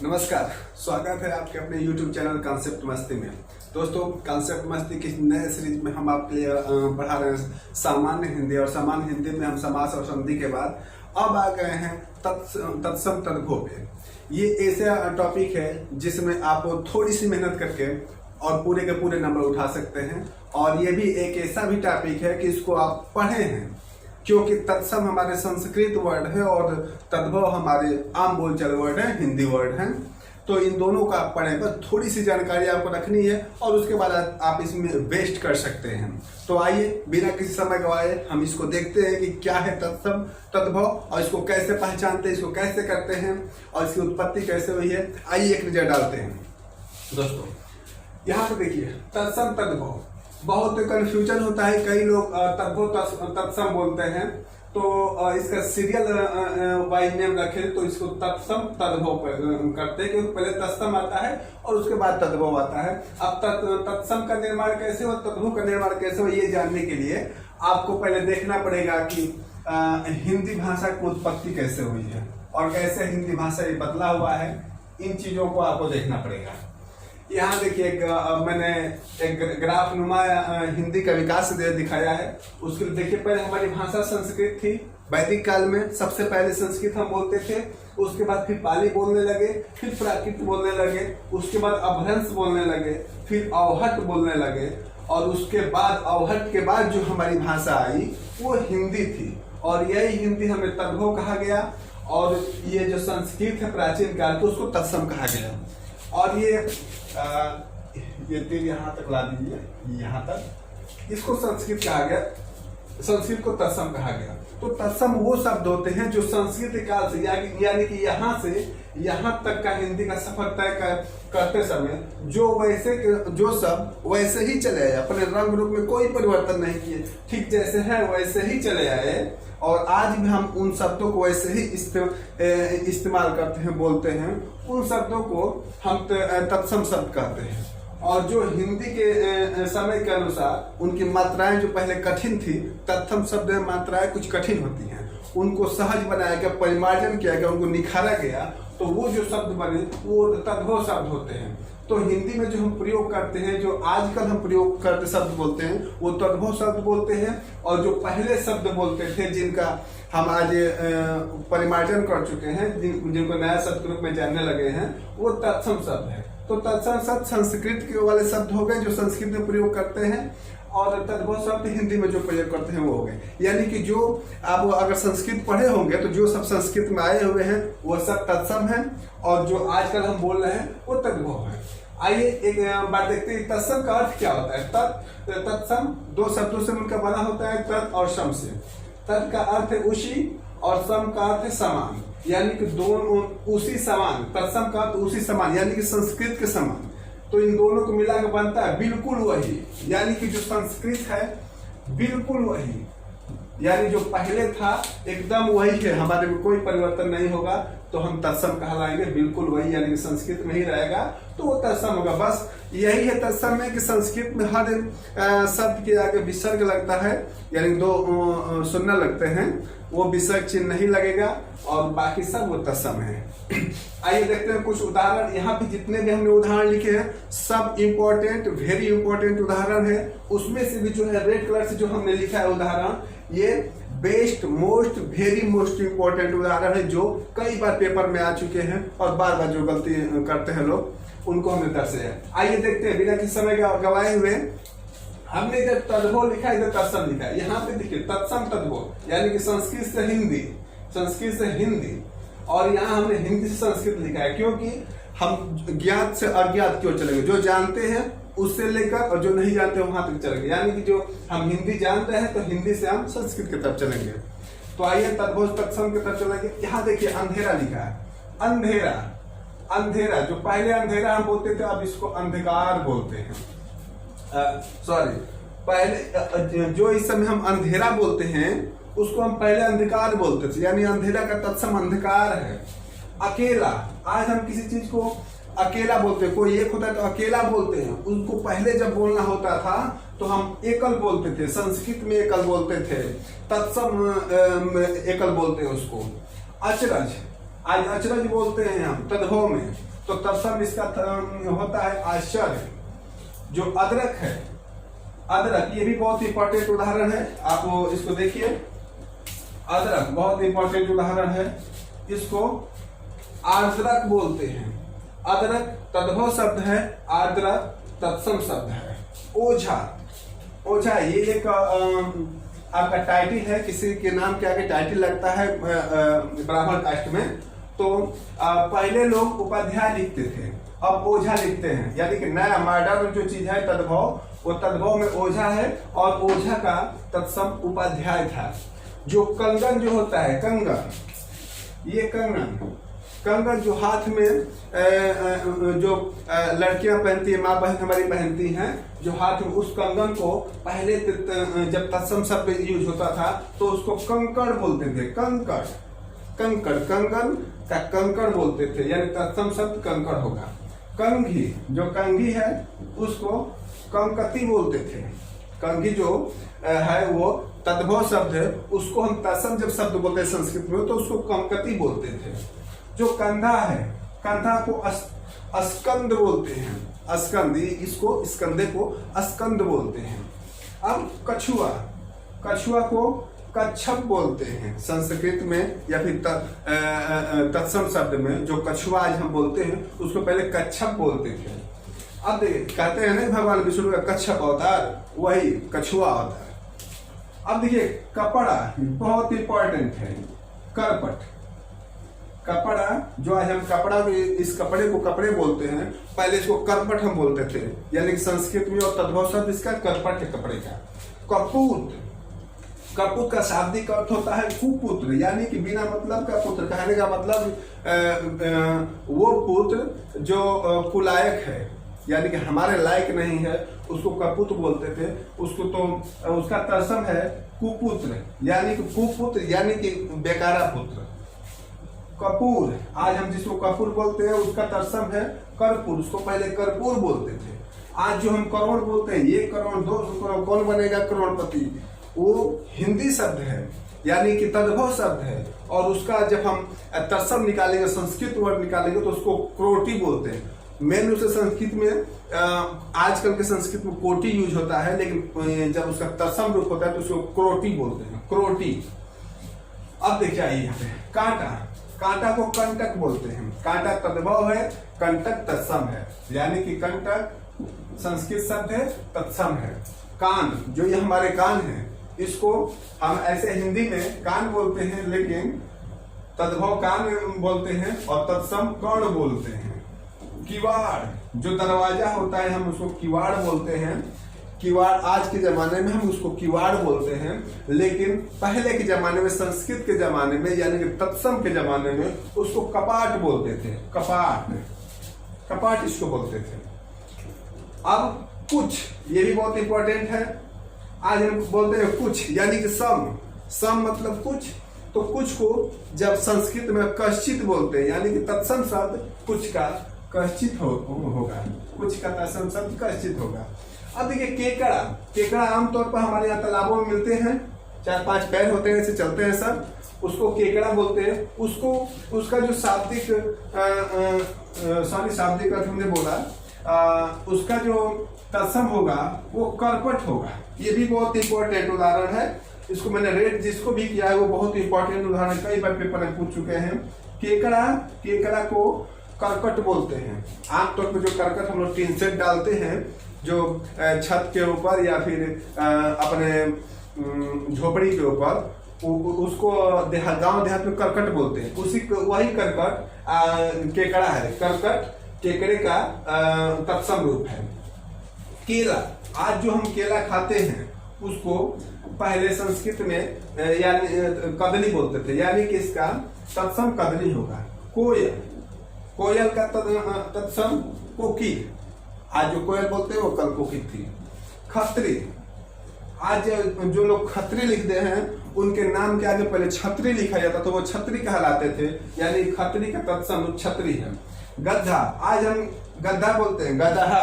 नमस्कार, स्वागत है आपके अपने YouTube चैनल कॉन्सेप्ट मस्ती में। दोस्तों, कॉन्सेप्ट मस्ती की नए सीरीज में हम आपके लिए पढ़ा रहे हैं सामान्य हिंदी, और सामान्य हिंदी में हम समास और संधि के बाद अब आ गए हैं तत्सम तद्भव पे। ये ऐसा टॉपिक है जिसमें आप थोड़ी सी मेहनत करके और पूरे के पूरे नंबर उठा सकते हैं, और ये भी एक ऐसा भी टॉपिक है कि इसको आप पढ़े हैं, क्योंकि तत्सम हमारे संस्कृत वर्ड है और तद्भव हमारे आम बोलचाल वर्ड है, हिंदी वर्ड है। तो इन दोनों का आप पढ़ें, बस थोड़ी सी जानकारी आपको रखनी है और उसके बाद आप इसमें वेस्ट कर सकते हैं। तो आइए बिना किसी समय गवाए हम इसको देखते हैं कि क्या है तत्सम तद्भव, और इसको कैसे पहचानते हैं, इसको कैसे करते हैं और इसकी उत्पत्ति कैसे हुई है। आइए एक नजर डालते हैं। दोस्तों, यहाँ पे देखिए तत्सम तद्भव, बहुत कंफ्यूजन होता है। कई लोग तद्भव तत्सम बोलते हैं, तो इसका सीरियल वाइज नेम रखे तो इसको तत्सम तद्भव करते हैं, क्योंकि पहले तत्सम आता है और उसके बाद तद्भव आता है। अब तत्सम का निर्माण कैसे हो, तद्भव का निर्माण कैसे हो, ये जानने के लिए आपको पहले देखना पड़ेगा कि हिंदी भाषा की उत्पत्ति कैसे हुई है और कैसे हिंदी भाषा ये बदला हुआ है। इन चीजों को आपको देखना पड़ेगा। यहाँ देखिए मैंने एक ग्राफ नुमा हिंदी का विकास दिखाया है। उसके देखिए, पहले हमारी भाषा संस्कृत थी। वैदिक काल में सबसे पहले संस्कृत हम बोलते थे, उसके बाद फिर पाली बोलने लगे, फिर प्राकृत बोलने लगे, उसके बाद अपभ्रंश बोलने लगे, फिर अवहट बोलने लगे, और उसके बाद अवहट के बाद जो हमारी भाषा आई वो हिंदी थी, और यही हिंदी हमें तद्भव कहा गया। और ये जो संस्कृत है प्राचीन काल को, उसको तत्सम कहा गया। और ये तीर यहाँ तक ला दीजिए, यहाँ तक, इसको संस्कृत कहा गया, संस्कृत को तत्सम कहा गया। तो तत्सम वो शब्द होते हैं जो संस्कृत काल से यानी कि यहाँ से यहाँ तक का हिंदी का सफर तय करते समय जो शब्द वैसे ही चले आए, अपने रंग रूप में कोई परिवर्तन नहीं किए, ठीक जैसे है वैसे ही चले आए, और आज भी हम उन शब्दों को वैसे ही इस्तेमाल करते हैं, बोलते हैं। उन शब्दों को हम तत्सम शब्द कहते हैं। और जो हिंदी के समय के अनुसार उनकी मात्राएं जो पहले कठिन थी, तत्सम शब्द में मात्राएं कुछ कठिन होती हैं, उनको सहज बनाया गया, परिमार्जन किया गया, उनको निखारा गया, तो वो जो शब्द बने वो तद्भव शब्द होते हैं। तो हिंदी में जो हम प्रयोग करते हैं, जो आजकल हम प्रयोग करते शब्द बोलते हैं, वो तद्भव शब्द बोलते हैं। और जो पहले शब्द बोलते थे, जिनका हम आज परिमार्जन कर चुके हैं, जिनको नया शब्द के रूप में जानने लगे हैं, वो तत्सम शब्द है। तो तत्सम शब्द संस्कृत के वाले शब्द हो गए जो संस्कृत में प्रयोग करते हैं, और तद्भव शब्द हिंदी में जो प्रयोग करते हैं वो हो गए। यानी कि जो आप अगर संस्कृत पढ़े होंगे तो जो सब संस्कृत में आए हुए हैं वो सब तत्सम है, और जो आजकल हम बोल रहे हैं वो तद्भव है। आइए एक बात देखते हैं, तत्सम का अर्थ क्या होता है। तत्सम दो शब्दों से मिलकर बना होता है, तत् और सम से। तत् का अर्थ है उसी, और सम का अर्थ है समान, यानी कि दोनों उसी समान। तत्सम का अर्थ उसी समान, यानी कि संस्कृत के समान। तो इन दोनों को मिलाकर बनता है बिल्कुल वही, यानी कि जो संस्कृत है बिल्कुल वही, यानी जो पहले था एकदम वही है, हमारे में कोई परिवर्तन नहीं होगा, तो हम तत्सम कहलाएंगे। बिल्कुल वही यानी कि संस्कृत में ही रहेगा तो वो तत्सम होगा। बस यही है तत्सम में कि संस्कृत में हर शब्द के आगे विसर्ग लगता है, यानी दो सुनना लगते हैं, वो विसर्ग चिन्ह नहीं लगेगा, और बाकी सब वो तत्सम है। आइए देखते हैं कुछ उदाहरण। यहाँ पे जितने भी हमने उदाहरण लिखे हैं सब इम्पोर्टेंट, वेरी इंपॉर्टेंट उदाहरण है। उसमें से भी जो है रेड कलर से जो हमने लिखा है उदाहरण, ये best, most, very most important उदाहरण है, जो कई बार पेपर में आ चुके हैं और बार बार जो गलती करते हैं लोग उनको हमने दर्शाया। आइए देखते हैं बिना किसी समय गवाए हुए। हमने इधर तद्भव लिखा है, इधर तत्सम लिखा है। यहाँ पे देखिए तत्सम तद्भव, यानी कि संस्कृत से हिंदी, संस्कृत से हिंदी, और यहाँ हमने हिंदी से संस्कृत लिखा है, क्योंकि हम ज्ञात से अज्ञात क्यों चलेंगे, जो जानते हैं उससे लेकर और जो नहीं जानते वहां तक चलेंगे। यानी कि जो हम हिंदी जानते हैं तो हिंदी से हम संस्कृत की तरफ चलेंगे। तो आइए तद्भव तत्सम की तरफ चलेंगे। यहाँ देखिए अंधेरा लिखा है, अंधेरा, अंधेरा, जो पहले अंधेरा हम बोलते थे अब इसको अंधकार बोलते हैं। सॉरी, पहले जो इस समय हम अंधेरा बोलते हैं उसको हम पहले अंधकार बोलते थे, यानी अंधेरा का तत्सम अंधकार है। अकेला, आज हम किसी चीज को अकेला बोलते हैं, कोई एक होता है तो अकेला बोलते हैं, उनको पहले जब बोलना होता था तो हम एकल बोलते थे, संस्कृत में एकल बोलते थे, तत्सम एकल बोलते हैं उसको। अचरज, आज अचरज बोलते हैं हम तद्भव में, तो तत्सम इसका होता है आश्चर्य। जो अदरक है, अदरक ये भी बहुत इंपॉर्टेंट उदाहरण है, आप इसको देखिए। अदरक बहुत इंपॉर्टेंट उदाहरण है, इसको आर्द्रक बोलते हैं। अदरक तद्भव शब्द है, आर्द्रक तत्सम शब्द है। ओझा, ओझा ये एक आपका टाइटल है, किसी के नाम के आगे टाइटल लगता है ब्राह्मण कास्ट में, तो पहले लोग उपाध्याय लिखते थे, अब ओझा लिखते हैं। यानी कि नया मॉडर्न जो चीज है तद्भव, वो तद्भव में ओझा है, और ओझा का तत्सम उपाध्याय था। जो कंगन जो होता है, कंगन, ये कंगन, कंगन जो हाथ में जो लड़कियां पहनती है, माँ बहन हमारी पहनती हैं, जो हाथ में, उस कंगन को पहले जब तत्सम शब्द यूज होता था तो उसको कंकड़ बोलते थे। कंकड़, कंकड़, कंगन का कंकड़ बोलते थे, यानी तत्सम शब्द कंकड़ होगा। कंघी, जो कंघी है उसको कंकती बोलते थे। कंघी जो है वो तद्भव शब्द है, उसको हम तत्सम जब शब्द बोलते हैं संस्कृत में तो उसको कंकती बोलते थे। जो कंधा है, कंधा को अस्कंद बोलते हैं। अस्कंद, इसको, इस कंधे को अस्कंद बोलते हैं। अब कछुआ, कछुआ को कच्छप बोलते हैं संस्कृत में, या फिर तत्सम शब्द में। जो कछुआ आज हम बोलते हैं उसको पहले कच्छप बोलते थे। अब देखिए, कहते हैं ना भगवान विष्णु का कच्छप अवतार, वही कछुआ अवतार। अब देखिए कपड़ा बहुत इंपॉर्टेंट है। करपट, कपड़ा जो आज हम कपड़ा, इस कपड़े को कपड़े बोलते हैं, पहले इसको करपट हम बोलते थे, यानी कि संस्कृत में, और तद्भव शब्द इसका करपट है, कपड़े का। कपूत, कपूत का शाब्दिक अर्थ होता है कुपुत्र, यानी कि बिना मतलब का पुत्र। कहने का मतलब वो पुत्र जो कुलायक है, यानी कि हमारे लायक नहीं है, उसको कपूत बोलते थे। उसको तो उसका तत्सम है कुपुत्र, यानी कि कुपुत्र यानी कि बेकारा पुत्र। कपूर, आज हम जिसको कपूर बोलते हैं उसका तत्सम है कर्पूर, उसको पहले कर्पूर बोलते थे। आज जो हम करोड़ बोलते हैं, 1 करोड़ 2 करोड़, कौन बनेगा करोड़पति, वो हिंदी शब्द है, यानी कि तद्भव शब्द है। और उसका जब हम तत्सम निकालेंगे, संस्कृत वर्ड निकालेंगे, तो उसको क्रोटी बोलते हैं। मेन रूप से संस्कृत में आजकल के संस्कृत में कोटि यूज होता है, लेकिन जब उसका तत्सम रूप होता है तो उसको क्रोटी बोलते हैं, क्रोटी। अब देखिए आइए यहाँ पे कांटा, कांटा को कंटक बोलते हैं। कांटा तद्भव है, कंटक तत्सम है, यानी कि कंटक संस्कृत शब्द है, तत्सम है। कान, जो ये हमारे कान है, इसको हम ऐसे हिंदी में कान बोलते हैं, लेकिन तद्भव कान बोलते हैं और तत्सम कर्ण बोलते हैं। किवाड़, जो दरवाजा होता है हम उसको किवाड़ बोलते हैं। किवाड़ आज के जमाने में हम उसको किवाड़ बोलते हैं, लेकिन पहले के जमाने में, संस्कृत के जमाने में, यानी कि तत्सम के जमाने में उसको कपाट बोलते थे। कपाट, कपाट इसको बोलते थे। अब कुछ, ये भी बहुत इंपॉर्टेंट है। आज हम बोलते हैं कुछ, यानी कि सम, सम मतलब कुछ। तो कुछ को जब संस्कृत में कश्चित बोलते हैं, यानी कि तत्सम शब्द कुछ का कश्चित होगा, कुछ का तत्सम शब्द कश्चित होगा। अब देखिए केकड़ा, केकड़ा आमतौर पर हमारे यहाँ तालाबों में मिलते हैं, 4-5 पैर होते हैं, ऐसे चलते हैं सब, उसको केकड़ा बोलते हैं। उसको, उसका जो शाब्दिक शाब्दिक अर्थ हमने बोला, उसका जो तत्सम होगा वो करपट होगा। ये भी बहुत इंपॉर्टेंट उदाहरण है, इसको मैंने रेट जिसको भी किया है वो बहुत इंपॉर्टेंट उदाहरण, कई बार पेपर में पूछ चुके हैं। केकड़ा, केकड़ा को करकट बोलते हैं। आमतौर पर जो करकट हम लोग टीन सेट डालते हैं, जो छत के ऊपर या फिर अपने झोपड़ी के ऊपर, उसको गांव देहात में करकट बोलते हैं। उसी वही करकट केकड़ा है। करकट केकड़े का तत्सम रूप है। केला, आज जो हम केला खाते हैं उसको पहले संस्कृत में यानी कदली बोलते थे, यानी कि इसका तत्सम कदली होगा। कोयल, कोयल का तत्सम कोकिल, आज जो कोयल बोलते हैं वो कल कोकिल थी। खत्री, आज जो लोग खत्री लिखते हैं उनके नाम के आगे पहले छतरी लिखा जाता तो वो छतरी कहलाते थे, यानी खत्री का तत्सम छतरी है। गधा, आज हम गधा बोलते हैं, गदहा,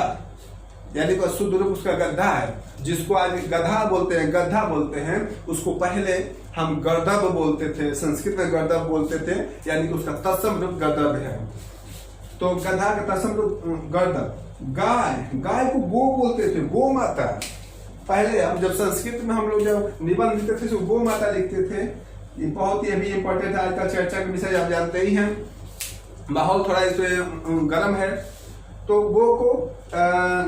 यानी कि शुद्ध रूप उसका गद्दा है, जिसको आज गधा बोलते हैं, गद्दा बोलते हैं, उसको पहले हम गर्दभ बोलते थे, संस्कृत में गर्दभ बोलते थे, यानी कि उसका तत्सम रूप गर्दभ है। तो गधा का तत्सम रूप गर्दभ। गाय, गाय को गो बोलते थे, गो माता। पहले हम जब संस्कृत में हम लोग जब निबंध लिखते थे तो गो माता लिखते थे। ये बहुत ही अभी इम्पोर्टेंट है, आज का चर्चा का विषय आप जानते ही हैं। माहौल थोड़ा इसमें गर्म है। तो गो को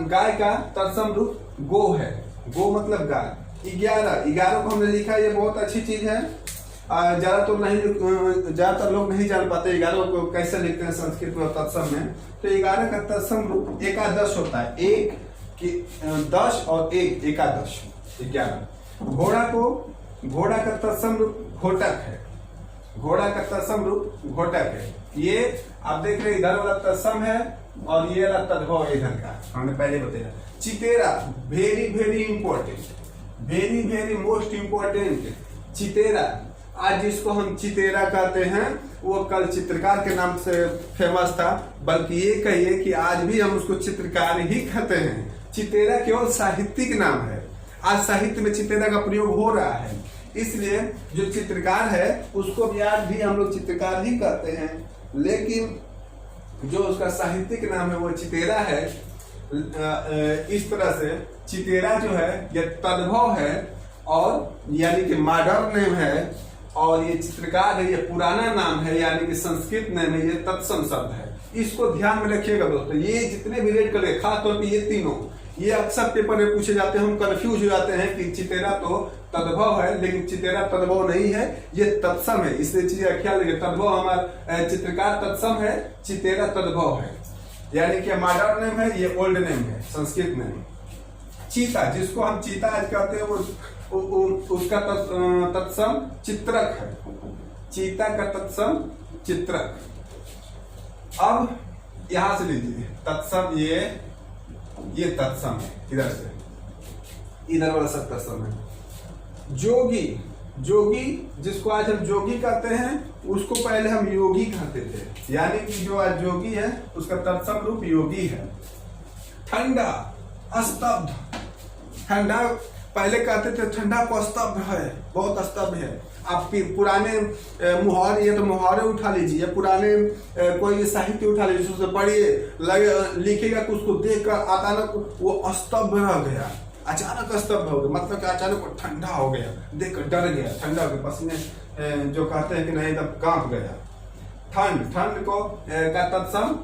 गाय का तत्सम रूप गो है, गो मतलब गाय। 11 को हमने लिखा, ये बहुत अच्छी चीज है। ज्यादातर लोग नहीं जान पाते 11 को कैसे लिखते हैं संस्कृत में तत्सम में। तो 11 का तत्सम रूप एकादश होता है, 1 10 और 1 एकादश 11। घोड़ा का तत्सम रूप घोटक है, घोड़ा का तत्सम रूप घोटक है। ये आप देख रहे इधर वाला तत्सम है और ये वाला तद्भव है इधर का, हमने पहले बताया। चितेरा, very very important, very very most important. चितेरा, आज जिसको हम चितेरा कहते हैं वो कल चित्रकार के नाम से फेमस था, बल्कि ये कहिए कि आज भी हम उसको चित्रकार ही कहते हैं। चितेरा केवल साहित्यिक नाम है, आज साहित्य में चितेरा का प्रयोग हो रहा है, इसलिए जो चित्रकार है उसको भी आज भी हम लोग चित्रकार ही कहते हैं, लेकिन जो उसका साहित्यिक नाम है वो चितेरा है। इस तरह से चितेरा जो है ये तद्भव है और यानी कि मॉडर्न नेम है, और ये चित्रकार है ये पुराना नाम है, यानी कि संस्कृत नेम है, ये तत्सम शब्द है। इसको ध्यान में रखिएगा दोस्तों, ये जितने भी रेड कलर, खासतौर पे ये तीनों, ये अक्सर पेपर में पूछे जाते हैं, हम कंफ्यूज हो जाते हैं कि चितेरा तो तद्भव है, लेकिन चितेरा तद्भव नहीं है, ये तत्सम है। इसलिए चीज का ख्याल रखिए, तद्भव हमारा चित्रकार तत्सम है, चितेरा तद्भव है, यानी कि मॉडर्न नेम है, ये ओल्ड नेम है संस्कृत नेम। चीता, जिसको हम चीता आज कहते हैं, वो उसका तत्सम चित्रक है, चीता का तत्सम चित्रक। अब यहां से लीजिए तत्सम, ये तत्सम है, इधर से इधर वाला सब तत्सम है। जोगी, जोगी जिसको आज हम जोगी कहते हैं, उसको पहले हम योगी कहते थे, यानी कि जो आज जोगी है उसका तत्सम रूप योगी है। ठंडा, स्तब्ध, ठंडा पहले कहते थे ठंडा को स्तब्ध है, बहुत स्तब्ध है। आप पुराने मुहावरे, ये तो मुहावरे उठा लीजिए, पुराने कोई साहित्य उठा लीजिए, उससे पढ़िए, लिखेगा कि उसको देखकर अचानक वो स्तब्ध रह गया, अचानक स्तब्ध हो गया, मतलब कि अचानक वो ठंडा हो गया, देखकर डर गया, ठंडा हो गया, पसीने जो कहते हैं कि नहीं तब कांप गया। ठंड, ठंड को का तत्सम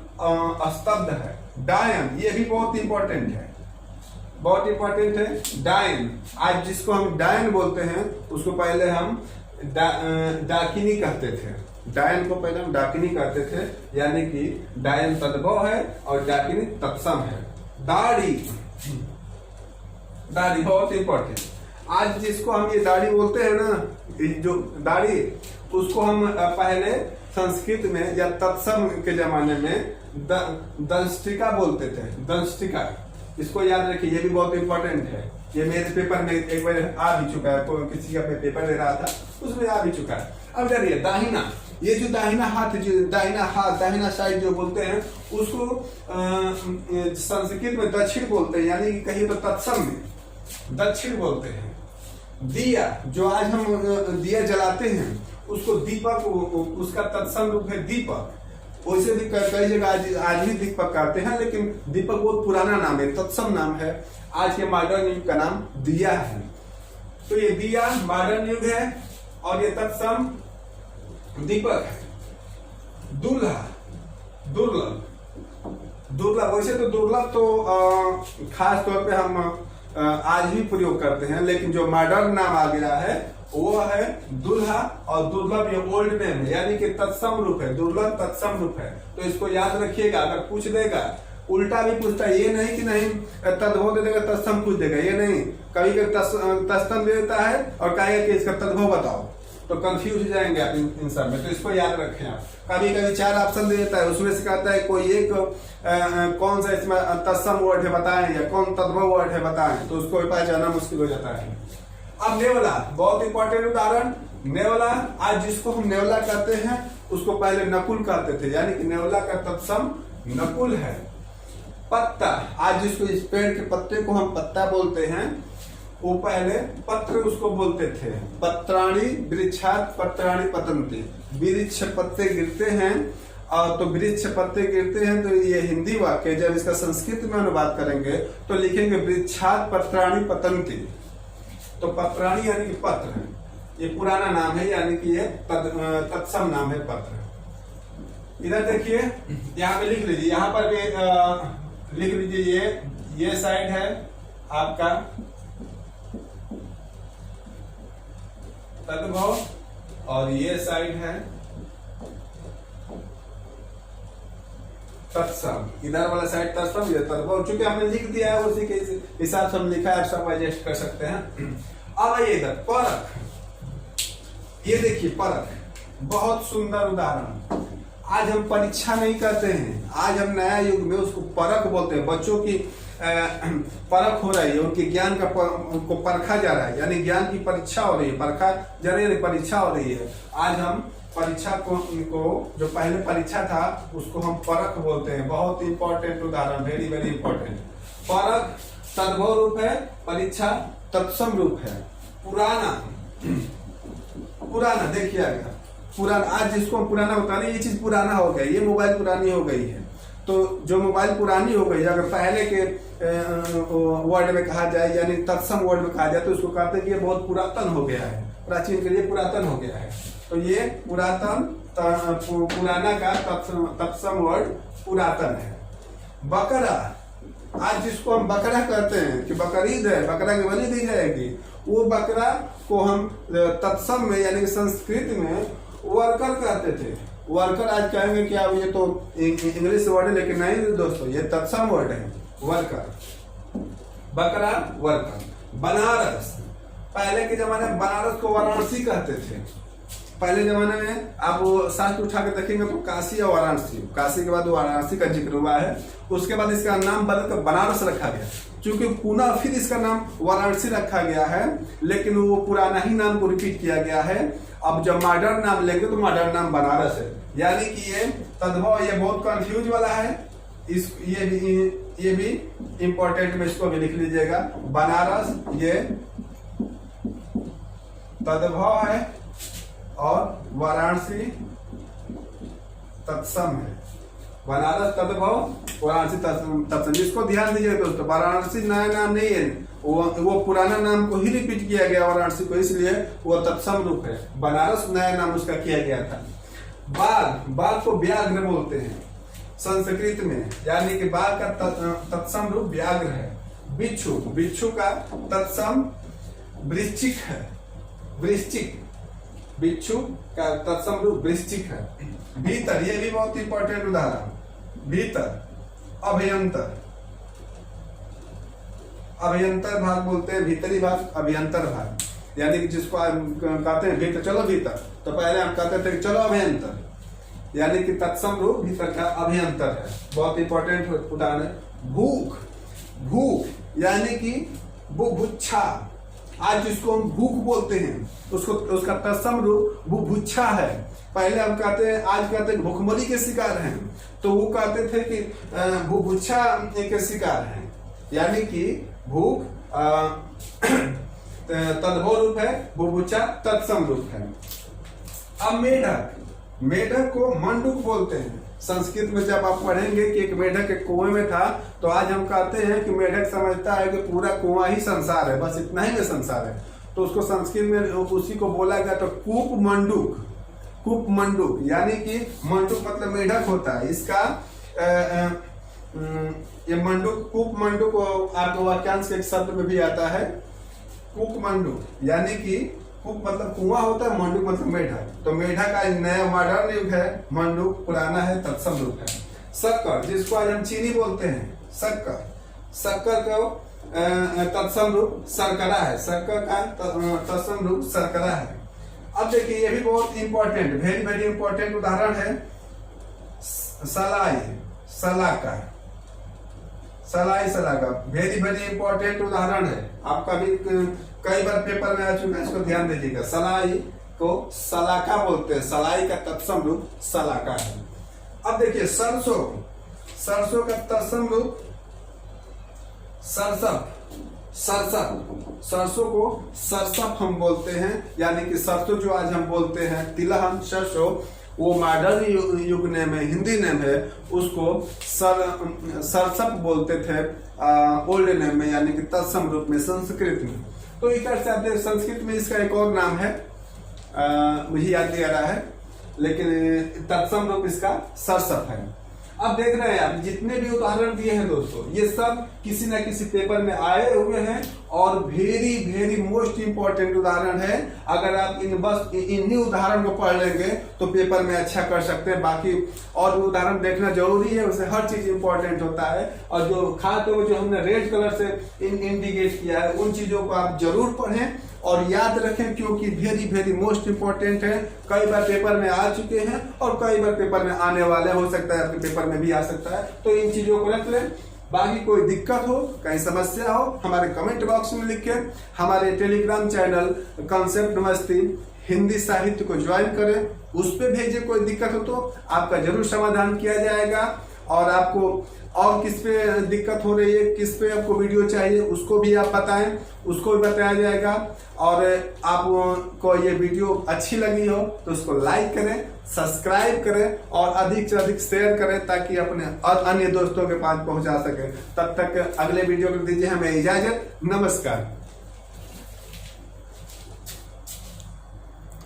स्तब्ध है। डायन, ये भी बहुत इंपॉर्टेंट है, बहुत इंपॉर्टेंट है। डायन, आज जिसको हम डायन बोलते हैं उसको पहले हम डाकिनी कहते थे, डायन को पहले हम डाकिनी कहते थे, यानी कि डायन तद्भव है और डाकिनी तत्सम है। दाढ़ी, दाढ़ी बहुत इंपॉर्टेंट, आज जिसको हम ये दाढ़ी बोलते हैं ना, जो दाढ़ी, उसको हम पहले संस्कृत में या तत्सम के जमाने में दंष्टिका बोलते थे, दंष्टिका। इसको याद रखिए, ये भी बहुत इंपॉर्टेंट है, ये मेरे पेपर में एक बार आ भी चुका है, कोई किसी का पेपर दे रहा था उसमें आ भी चुका है। अब डरिए दाहिना, ये जो दाहिना हाथ, दाहिना साइड जो बोलते हैं उसको संस्कृत में दक्षिण बोलते हैं, यानी कि कहीं तो तत्सम में दक्षिण बोलते हैं। दिया, जो आज हम दिया जलाते हैं उसको दीपक, उसका तत्सम रूप है दीपक। वैसे भी कई जगह आज भी दीपक कहते हैं, लेकिन दीपक बहुत पुराना नाम है, तत्सम नाम है, आज के मॉडर्न युग का नाम दिया है। तो ये दिया मॉडर्न युग है और ये तत्सम दीपक है। दूल्हा, दुर्लभ, दुर्लभ, वैसे तो दुर्लभ तो खास तौर पे हम आज भी प्रयोग करते हैं, लेकिन जो मॉडर्न नाम आ गया है वो है दुल्हा, और दुर्लभ ये ओल्ड नेम है, यानी कि तत्सम रूप है, दुर्लभ तत्सम रूप है। तो इसको याद रखिएगा, अगर पूछ देगा, उल्टा भी पूछता है, ये नहीं कि नहीं तद्भव दे देगा तत्सम पूछ देगा, ये नहीं, कभी कभी तत्सम दे देता है और कहेगा कि इसका तद्भव बताओ, तो कंफ्यूज हो जाएंगे आप इन सब में। तो इसको याद रखें आप। कभी कभी 4 ऑप्शन दे देता है, उसमें से कहता है कोई एक कौन सा इसमें तत्सम वर्ड है बताएं या कौन तद्भव वर्ड है बताएं, तो उसको पहचानना मुश्किल हो जाता है। अब नेवला, बहुत इंपॉर्टेंट उदाहरण, नेवला, आज जिसको हम नेवला कहते हैं उसको पहले नकुल कहते थे, यानी कि नेवला का तत्सम नकुल है। पत्ता, आज जिसको इस पेड़ के पत्ते को हम पत्ता बोलते हैं, वो पहले पत्र उसको बोलते थे। पत्राणी वृक्षात पत्राणी पतंती, वृक्ष पत्ते गिरते हैं, और तो वृक्ष पत्ते गिरते हैं। तो ये हिंदी वाक्य जब इसका संस्कृत में अनुवाद करेंगे तो लिखेंगे वृक्षात पत्राणी पतंती। तो पत्राणी यानी कि पत्र, ये पुराना नाम है, यानी कि ये तत्सम नाम है पत्र। इधर देखिए, यहाँ पे लिख लीजिए, यहाँ पर भी लिख लीजिए, ये साइड है आपका तद्भव और ये साइड है तत्सम। इधर वाला साइड तत्सम, ये तद्भव। चूंकि हमने लिख दिया है उसी के हिसाब से हम लिखा है, सब एडजस्ट कर सकते हैं। अब आइए इधर परख, ये देखिए परख, बहुत सुंदर उदाहरण। आज हम परीक्षा नहीं करते हैं, आज हम नया युग में उसको परख बोलते हैं। बच्चों की परख हो रही है, उनके ज्ञान का उनको परखा जा रहा है, यानी ज्ञान की परीक्षा हो रही है, परखा जा रही है, परीक्षा हो रही है। आज हम परीक्षा को जो पहले परीक्षा था उसको हम परख बोलते हैं। बहुत इंपॉर्टेंट उदाहरण, वेरी वेरी इंपॉर्टेंट। परख तद्भव रूप है, परीक्षा तत्सम रूप है। पुराना, पुराना देखिए आगे, पुराना, आज जिसको हम पुराना बता रहे हैं, ये चीज पुराना हो गया, ये मोबाइल पुरानी हो गई है। तो जो मोबाइल पुरानी हो गई, अगर पहले के वर्ड में कहा जाए, यानी तत्सम वर्ड में कहा जाए, तो उसको कहते हैं कि ये बहुत पुरातन हो गया है, प्राचीन के लिए पुरातन हो गया है। तो ये पुरातन, पुराना का तत्सम वर्ड पुरातन है। बकरा, आज जिसको हम बकरा कहते हैं कि बकरीद है, बकरा की बलि दी जाएगी, वो बकरा को हम तत्सम में यानी कि संस्कृत में वर्कर कहते थे। वर्कर आज कहेंगे कि अब ये तो इंग्लिश वर्ड है, लेकिन नहीं दोस्तों, ये तत्सम वर्ड है, वर्कर, बकरा वर्कर। बनारस, पहले के जमाने में बनारस को वाराणसी कहते थे। पहले जमाने में आप शास्त्र उठा के देखेंगे तो काशी और वाराणसी, काशी के बाद वाराणसी का जिक्र हुआ है। उसके बाद इसका नाम बदलकर बनारस रखा गया, क्योंकि पुनः फिर इसका नाम वाराणसी रखा गया है, लेकिन वो पुराना ही नाम को रिपीट किया गया है। अब जब मॉडर्न नाम लेंगे तो मॉडर्न नाम बनारस है, यानी कि ये तद्भव, ये बहुत कंफ्यूज वाला है। ये भी इंपॉर्टेंट में इसको भी लिख लीजिएगा। बनारस ये तद्भव है और वाराणसी तत्सम है। बनारस तद्भव, वाराणसी तत्सम। इसको ध्यान दीजिए दोस्तों, वाराणसी नया नाम नहीं है, वो पुराना नाम को ही रिपीट किया गया वाराणसी को, इसलिए वो तत्सम रूप है। बनारस नया नाम उसका किया गया था। बाघ, बाघ को व्याघ्र बोलते हैं संस्कृत में, यानी कि बाघ का तत्सम रूप व्याघ्र है। बिच्छू, बिच्छू का तत्सम वृश्चिक है, वृश्चिक, बिच्छू का तत्सम रूप वृश्चिक है। भीतर, ये भी बहुत इंपॉर्टेंट उदाहरण। भीतर, अभयंतर, अभयंतर भाग बोलते हैं, भीतरी भाग अभयंतर भाग, यानी कि जिसको कहते हैं भीतर, चलो भीतर, तो पहले हम कहते थे कि चलो अभयंतर, यानी कि तत्सम रूप भीतर का अभयंतर है। बहुत इंपॉर्टेंट उदाहरण है। भूख, भूख यानी कि बुभुक्षा, आज जिसको हम भूख बोलते हैं उसको, उसका तत्सम रूप बुभुक्षा है। पहले हम कहते हैं, आज कहते हैं भूखमरी के शिकार हैं, तो वो कहते थे कि बुभुक्षा के शिकार हैं, यानी कि भूख तद्भव रूप है, बुभुक्षा तत्सम रूप है। अब मेढक, मेढक को मंडूक बोलते हैं। संस्कृत में जब आप पढ़ेंगे कि एक मेढक एक कुएं में था, तो आज हम कहते हैं कि मेढक समझता है कि पूरा कुआं ही संसार है, बस इतना ही में संसार है, तो उसको संस्कृत में उसी को बोला गया। तो कूप मंडूक, कूप मंडूक यानी कि मंडूक मतलब मेढक होता है। इसका ये मंडूक, कूप मंडूक आपको वाक्यांश के एक शब्द में भी आता है, कूप मंडूक, यानी कि कूप मतलब कुआं होता है, मंडूक मतलब मेढक। तो मेढक का नया मॉडर्न युग है, मंडूक पुराना है, तत्सम रूप है। शक्कर, जिसको आज हम चीनी बोलते हैं, शक्कर, शक्कर को तत्सम रूप शर्करा है, शक्कर का तत्सम रूप शर्करा है। अब देखिए, ये भी बहुत इंपॉर्टेंट, वेरी वेरी इंपॉर्टेंट उदाहरण है। सलाई, सलाका, सलाई सलाका, वेरी वेरी इंपॉर्टेंट उदाहरण है। आपका भी कई बार पेपर में आ चुका है, इसको ध्यान दीजिएगा। सलाई को सलाका बोलते हैं, सलाई का तत्सम रूप सलाका है। अब देखिए सरसों, सरसों का तत्सम रूप सरसप, सरसप, सरसों को सरसप हम बोलते हैं, यानी कि सरसों जो आज हम बोलते हैं तिलहन सरसों, वो मॉडर्न युग नेम है, हिंदी नेम है, उसको सरसप बोलते थे ओल्ड नेम में, यानी कि तत्सम रूप में संस्कृत में। तो इस तरह से आप संस्कृत में इसका एक और नाम है, मुझे याद नहीं आ रहा है, लेकिन तत्सम रूप इसका सरसप है। अब देख रहे हैं आप जितने भी उदाहरण दिए हैं दोस्तों, ये सब किसी न किसी पेपर में आए हुए हैं और वेरी वेरी मोस्ट इंपॉर्टेंट उदाहरण है। अगर आप इन्हीं उदाहरण को पढ़ लेंगे तो पेपर में अच्छा कर सकते हैं। बाकी और भी उदाहरण देखना जरूरी है, उससे हर चीज इंपॉर्टेंट होता है। और जो खाते हुए जो हमने रेड कलर से इंडिकेट किया है, उन चीजों को आप जरूर पढ़ें और याद रखें, क्योंकि वेरी वेरी मोस्ट इंपॉर्टेंट है। कई बार पेपर में आ चुके हैं और कई बार पेपर में आने वाले, हो सकता है आपके पेपर में भी आ सकता है। तो इन चीजों को रख लें। बाकी कोई दिक्कत हो, कहीं समस्या हो, हमारे कमेंट बॉक्स में लिखें। हमारे टेलीग्राम चैनल कॉन्सेप्ट मस्ती हिंदी साहित्य को ज्वाइन करें, उस पर भेजे। कोई दिक्कत हो तो आपका जरूर समाधान किया जाएगा। और आपको और किस पे दिक्कत हो रही है, किस पे आपको वीडियो चाहिए, उसको भी आप बताएं, उसको भी बताया जाएगा। और आपको ये वीडियो अच्छी लगी हो तो उसको लाइक करें, सब्सक्राइब करें और अधिक से अधिक शेयर करें, ताकि अपने और अन्य दोस्तों के पास पहुंचा सके। तब तक अगले वीडियो को दीजिए हमें इजाजत। नमस्कार।